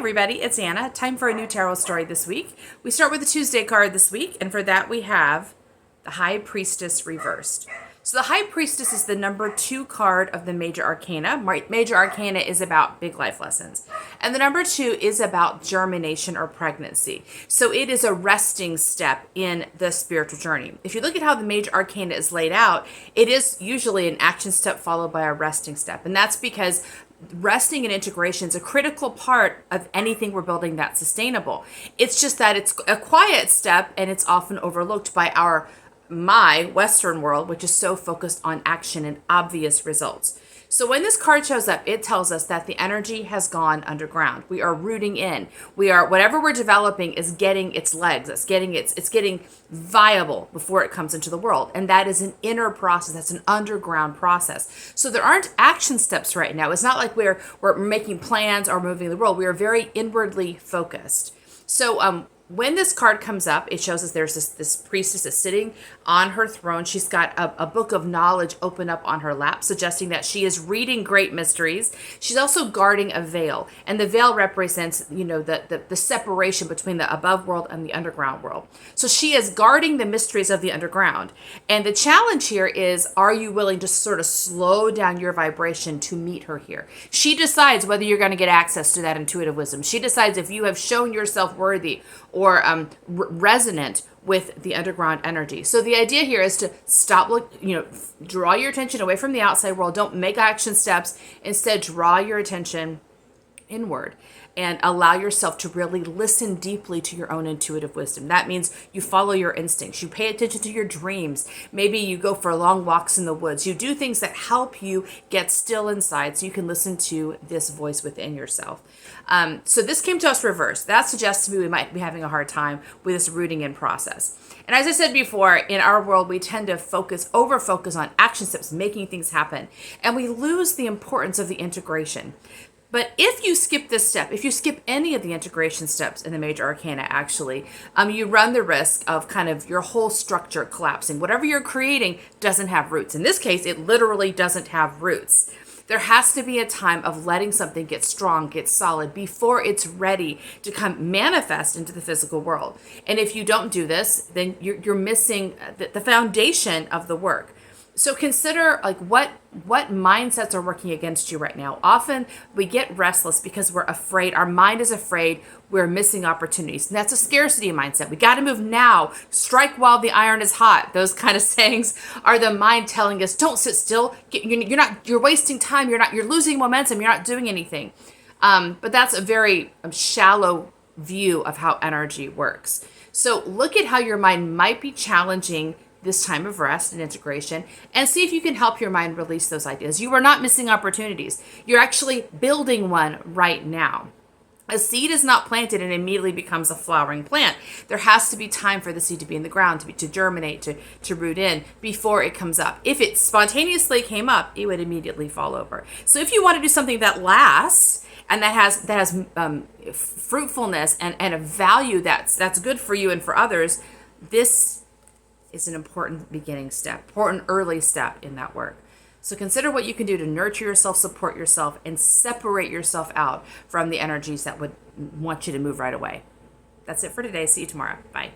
everybody, it's Anna. Time for a new tarot story this week. We start with the Tuesday card this week, and for that we have the High Priestess reversed. So the High Priestess is the number 2 card of the Major Arcana. Major Arcana is about big life lessons. And the number 2 is about germination or pregnancy. So it is a resting step in the spiritual journey. If you look at how the Major Arcana is laid out, it is usually an action step followed by a resting step. And that's because resting and integration is a critical part of anything we're building that's sustainable. It's just that it's a quiet step and it's often overlooked by my Western world, which is so focused on action and obvious results. So when this card shows up, it tells us that the energy has gone underground. We are rooting in. Whatever we're developing is getting its legs. It's getting viable before it comes into the world. And that is an inner process. That's an underground process. So there aren't action steps right now. It's not like we're making plans or moving the world. We are very inwardly focused. So when this card comes up, it shows us there's this priestess that's sitting on her throne. She's got a book of knowledge open up on her lap, suggesting that she is reading great mysteries. She's also guarding a veil, and the veil represents, the separation between the above world and the underground world. So she is guarding the mysteries of the underground. And the challenge here is, are you willing to sort of slow down your vibration to meet her here? She decides whether you're going to get access to that intuitive wisdom. She decides if you have shown yourself worthy or resonant with the underground energy. So the idea here is to stop, draw your attention away from the outside world. Don't make action steps. Instead, draw your attention inward and allow yourself to really listen deeply to your own intuitive wisdom. That means you follow your instincts. You pay attention to your dreams. Maybe you go for long walks in the woods. You do things that help you get still inside so you can listen to this voice within yourself. So this came to us reversed. That suggests to me we might be having a hard time with this rooting in process. And as I said before, in our world, we tend to over-focus on action steps, making things happen. And we lose the importance of the integration. But if you skip this step, if you skip any of the integration steps in the Major Arcana, actually, you run the risk of kind of your whole structure collapsing. Whatever you're creating doesn't have roots. In this case, it literally doesn't have roots. There has to be a time of letting something get strong, get solid, before it's ready to come manifest into the physical world. And if you don't do this, then you're missing the foundation of the work. So consider what mindsets are working against you right now. Often we get restless because we're afraid. Our mind is afraid we're missing opportunities. And that's a scarcity mindset. We got to move now. Strike while the iron is hot. Those kind of sayings are the mind telling us, don't sit still. You're wasting time. You're losing momentum. You're not doing anything. But that's a very shallow view of how energy works. So look at how your mind might be challenging this time of rest and integration, and see if you can help your mind release those ideas. You are not missing opportunities. You're actually building one right now. A seed is not planted and immediately becomes a flowering plant. There has to be time for the seed to be in the ground, to germinate, to root in before it comes up. If it spontaneously came up, it would immediately fall over. So if you want to do something that lasts and that has fruitfulness and a value that's good for you and for others, this is an important beginning step, important early step in that work. So consider what you can do to nurture yourself, support yourself, and separate yourself out from the energies that would want you to move right away. That's it for today. See you tomorrow. Bye.